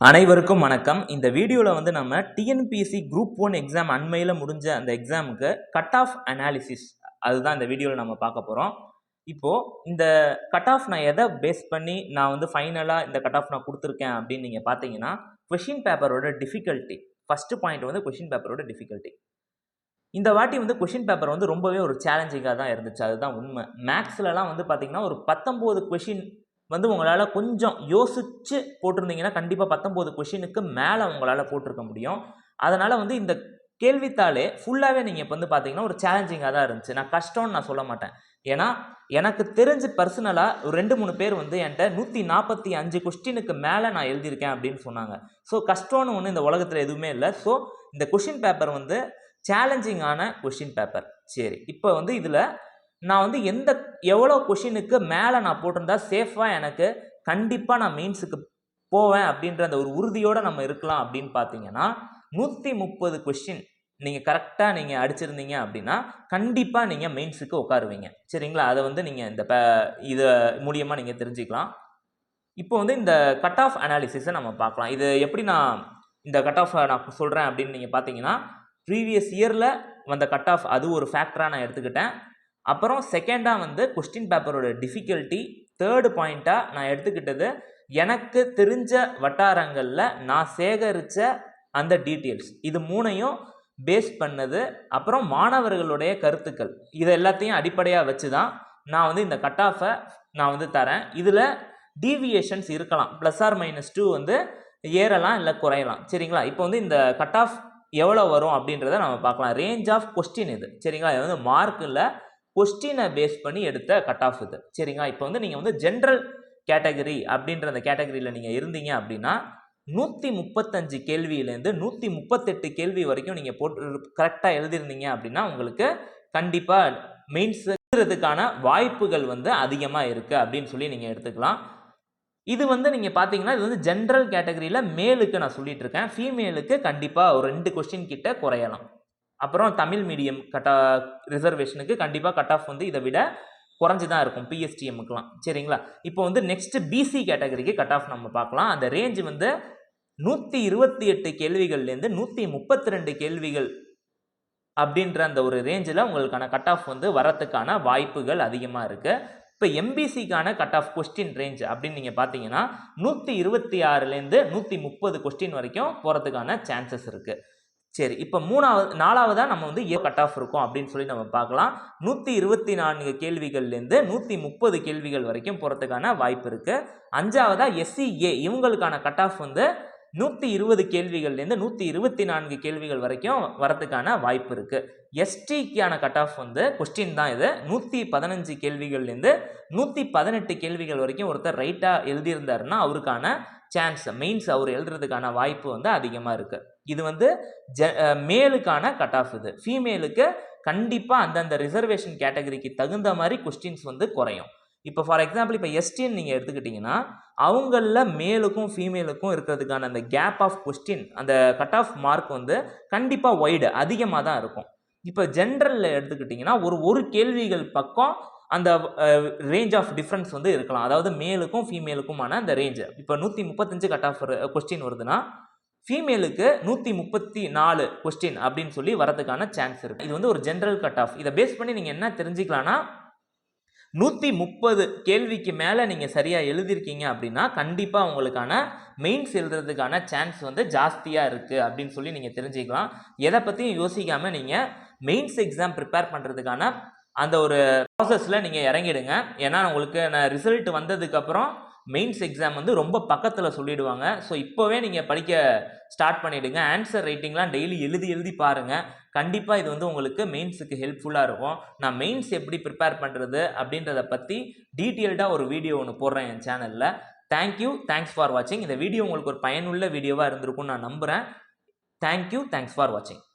அனைவருக்கும் வணக்கம். இந்த வீடியோவில் வந்து நம்ம டிஎன்பிஎஸ்சி குரூப் 1 எக்ஸாம் அண்மையில் முடிஞ்ச அந்த எக்ஸாமுக்கு கட் ஆஃப் அனாலிசிஸ் அதுதான் இந்த வீடியோவில் நம்ம பார்க்க போகிறோம். இப்போது இந்த கட் ஆஃப் நான் எதை பேஸ் பண்ணி நான் வந்து ஃபைனலாக இந்த கட் ஆஃப் நான் கொடுத்துருக்கேன் அப்படின்னு நீங்கள் பார்த்தீங்கன்னா, கொஷின் பேப்பரோட டிஃபிகல்ட்டி. ஃபஸ்ட்டு பாயிண்ட் வந்து கொஷின் பேப்பரோட டிஃபிகல்ட்டி. இந்த வாட்டி வந்து கொஷின் பேப்பர் வந்து ரொம்பவே ஒரு சேலஞ்சிங்காக தான் இருந்துச்சு, அதுதான் உண்மை. மேக்ஸ்லலாம் வந்து பார்த்தீங்கன்னா ஒரு 19 கொஷின் வந்து உங்களால் கொஞ்சம் யோசித்து போட்டிருந்தீங்கன்னா கண்டிப்பாக 19 கொஷினுக்கு மேலே உங்களால் போட்டிருக்க முடியும். அதனால் வந்து இந்த கேள்வித்தாளே ஃபுல்லாகவே நீங்கள் இப்போ வந்து பார்த்தீங்கன்னா ஒரு சேலஞ்சிங்காக தான் இருந்துச்சு. நான் கஷ்டம்னு நான் சொல்ல மாட்டேன். ஏன்னா எனக்கு தெரிஞ்சு பர்சனலாக ஒரு 2-3 பேர் வந்து என்கிட்ட 145 கொஸ்டினுக்கு மேலே நான் எழுதியிருக்கேன் அப்படின்னு சொன்னாங்க. ஸோ கஷ்டம்னு ஒன்று இந்த உலகத்தில் எதுவுமே இல்லை. ஸோ இந்த கொஷின் பேப்பர் வந்து சேலஞ்சிங்கான கொஷின் பேப்பர். சரி, இப்போ வந்து இதில் நான் வந்து எவ்வளோ கொஷினுக்கு மேலே நான் போட்டிருந்தா சேஃபாக எனக்கு கண்டிப்பாக நான் மெயின்ஸுக்கு போவேன் அப்படின்ற அந்த ஒரு உறுதியோடு நம்ம இருக்கலாம் அப்படின்னு பார்த்தீங்கன்னா, 130 கொஷின் நீங்கள் கரெக்டாக நீங்கள் அடிச்சிருந்தீங்க அப்படின்னா கண்டிப்பாக நீங்கள் மெயின்ஸுக்கு உட்காருவீங்க. சரிங்களா? அதை வந்து நீங்கள் இதை மூலியமாக நீங்கள் தெரிஞ்சுக்கலாம். இப்போ வந்து இந்த கட் ஆஃப் அனாலிசிஸை நம்ம பார்க்கலாம். இது எப்படி நான் இந்த கட் ஆஃப் நான் சொல்கிறேன் அப்படின்னு நீங்கள் பார்த்தீங்கன்னா, ப்ரீவியஸ் இயரில் வந்த கட் ஆஃப் அது ஒரு ஃபேக்டராக நான் எடுத்துக்கிட்டேன். அப்புறம் செகண்டாக வந்து கொஸ்டின் பேப்பரோட டிஃபிகல்ட்டி, தேர்டு பாயிண்ட்டாக நான் எடுத்துக்கிட்டது எனக்கு தெரிஞ்ச வட்டாரங்களில் நான் சேகரித்த அந்த டீட்டெயில்ஸ். இது மூணையும் பேஸ் பண்ணது. அப்புறம் மாணவர்களுடைய கருத்துக்கள். இது எல்லாத்தையும் அடிப்படையாக வச்சு தான் நான் வந்து இந்த கட் ஆஃபை நான் வந்து தரேன். இதில் டீவியேஷன்ஸ் இருக்கலாம், +or -2 வந்து ஏறலாம் இல்லை குறையலாம். சரிங்களா? இப்போ வந்து இந்த கட் ஆஃப் எவ்வளோ வரும் அப்படின்றத நம்ம பார்க்கலாம். ரேஞ்ச் ஆஃப் கொஸ்டின் இது. சரிங்களா? இது வந்து மார்க்கில் கொஸ்டினை பேஸ் பண்ணி எடுத்த கட் ஆஃப் இது. சரிங்களா? இப்போ வந்து நீங்கள் வந்து ஜென்ரல் கேட்டகரி அப்படின்ற அந்த கேட்டகரியில் நீங்கள் இருந்தீங்க அப்படின்னா 135 கேள்வியிலேருந்து 138 கேள்வி வரைக்கும் நீங்கள் கரெக்டாக எழுதிருந்தீங்க அப்படின்னா உங்களுக்கு கண்டிப்பாக மெயின்ஸ் எழுதுறதுக்கான வாய்ப்புகள் வந்து அதிகமாக இருக்குது அப்படின்னு சொல்லி நீங்கள் எடுத்துக்கலாம். இது வந்து நீங்கள் பார்த்தீங்கன்னா இது வந்து ஜென்ரல் கேட்டகரியில் மேலுக்கு நான் சொல்லிட்டு இருக்கேன். ஃபீமேலுக்கு கண்டிப்பாக ஒரு 2 கொஸ்டின் கிட்ட குறையலாம். அப்புறம் தமிழ் மீடியம் ரிசர்வேஷனுக்கு கண்டிப்பாக கட் ஆஃப் வந்து இதை விட குறைஞ்சி தான் இருக்கும், பிஎஸ்டிஎம்முக்கெலாம். சரிங்களா? இப்போ வந்து நெக்ஸ்ட் பிசி கேட்டகரிக்கு கட் ஆஃப் நம்ம பார்க்கலாம். அந்த ரேஞ்ச் வந்து 128 கேள்விகள்லேருந்து 132 கேள்விகள் அப்படின்ற அந்த ஒரு ரேஞ்சில் உங்களுக்கான கட் ஆஃப் வந்து வரத்துக்கான வாய்ப்புகள் அதிகமாக இருக்குது. இப்போ எம்பிசிக்கான கட் ஆஃப் கொஸ்டின் ரேஞ்ச் அப்படின்னு நீங்கள் பார்த்தீங்கன்னா 126லேருந்து 130 கொஸ்டின் வரைக்கும் போகிறதுக்கான சான்சஸ் இருக்குது. சரி, இப்போ நாலாவதாக நம்ம வந்து கட் ஆஃப் இருக்கும் அப்படின்னு சொல்லி நம்ம பார்க்கலாம். 124 கேள்விகள்லேருந்து 130 கேள்விகள் வரைக்கும் போகிறதுக்கான வாய்ப்பு இருக்குது. அஞ்சாவதாக எஸ்சிஏ இவங்களுக்கான கட் ஆஃப் வந்து 120 கேள்விகள்லேருந்து 124 கேள்விகள் வரைக்கும் வரதுக்கான வாய்ப்பு இருக்குது. எஸ்டிக்கான கட் ஆஃப் வந்து கொஸ்டின் தான் இது. 115 கேள்விகள்லேருந்து 118 கேள்விகள் வரைக்கும் ஒருத்தர் ரைட்டாக எழுதியிருந்தாருன்னா அவருக்கான சான்ஸ் மெயின்ஸ் அவர் எழுதுறதுக்கான வாய்ப்பு வந்து அதிகமாக இருக்குது. இது வந்து மேலுக்கான கட் ஆஃப். இது ஃபீமேலுக்கு கண்டிப்பாக அந்தந்த ரிசர்வேஷன் கேட்டகரிக்கு தகுந்த மாதிரி கொஸ்டின்ஸ் வந்து குறையும். இப்போ ஃபார் எக்ஸாம்பிள் இப்போ எஸ்டின்னு நீங்கள் எடுத்துக்கிட்டிங்கன்னா அவங்களில் மேலுக்கும் ஃபீமேலுக்கும் இருக்கிறதுக்கான அந்த கேப் ஆஃப் கொஸ்டின் அந்த கட் ஆஃப் மார்க் வந்து கண்டிப்பாக வைடு அதிகமாக தான் இருக்கும். இப்போ ஜென்ரலில் எடுத்துக்கிட்டிங்கன்னா ஒரு கேள்விகள் பக்கம் அந்த ரேஞ்ச் ஆஃப் டிஃப்ரென்ஸ் வந்து இருக்கலாம். அதாவது மேலுக்கும் ஃபீமேலுக்குமான அந்த ரேஞ்சு. இப்போ 135 கட் ஆஃப் கொஸ்டின் வருதுன்னா ஃபீமேலுக்கு 134 கொஸ்டின் அப்படின்னு சொல்லி வரதுக்கான சான்ஸ் இருக்குது. இது வந்து ஒரு ஜென்ரல் கட் ஆஃப். இதை பேஸ் பண்ணி நீங்கள் என்ன தெரிஞ்சுக்கலாம்னா 130 கேள்விக்கு மேலே நீங்கள் சரியாக எழுதியிருக்கீங்க அப்படின்னா கண்டிப்பாக உங்களுக்கான மெயின்ஸ் எழுதுறதுக்கான சான்ஸ் வந்து ஜாஸ்தியாக இருக்குது அப்படின்னு சொல்லி நீங்கள் தெரிஞ்சுக்கலாம். எதை பற்றியும் யோசிக்காமல் நீங்கள் மெயின்ஸ் எக்ஸாம் ப்ரிப்பேர் பண்ணுறதுக்கான அந்த ஒரு ப்ராசஸில் நீங்கள் இறங்கிடுங்க. ஏன்னா உங்களுக்கு ரிசல்ட் வந்ததுக்கப்புறம் மெயின்ஸ் எக்ஸாம் வந்து ரொம்ப பக்கத்தில் சொல்லிடுவாங்க. ஸோ இப்போவே நீங்கள் படிக்க ஸ்டார்ட் பண்ணிவிடுங்க. ஆன்சர் ரைட்டிங்லாம் டெய்லி எழுதி பாருங்கள். கண்டிப்பாக இது வந்து உங்களுக்கு மெயின்ஸுக்கு ஹெல்ப்ஃபுல்லாக இருக்கும். நான் மெயின்ஸ் எப்படி ப்ரிப்பேர் பண்ணுறது அப்படின்றத பற்றி டீட்டெயில்டாக ஒரு வீடியோ ஒன்று போடுறேன் என் சேனலில். தேங்க்ஸ் ஃபார் வாட்சிங். இந்த வீடியோ உங்களுக்கு ஒரு பயனுள்ள வீடியோவாக இருந்திருக்கும்னு நான் நம்புகிறேன். தேங்க்ஸ் ஃபார் வாட்சிங்.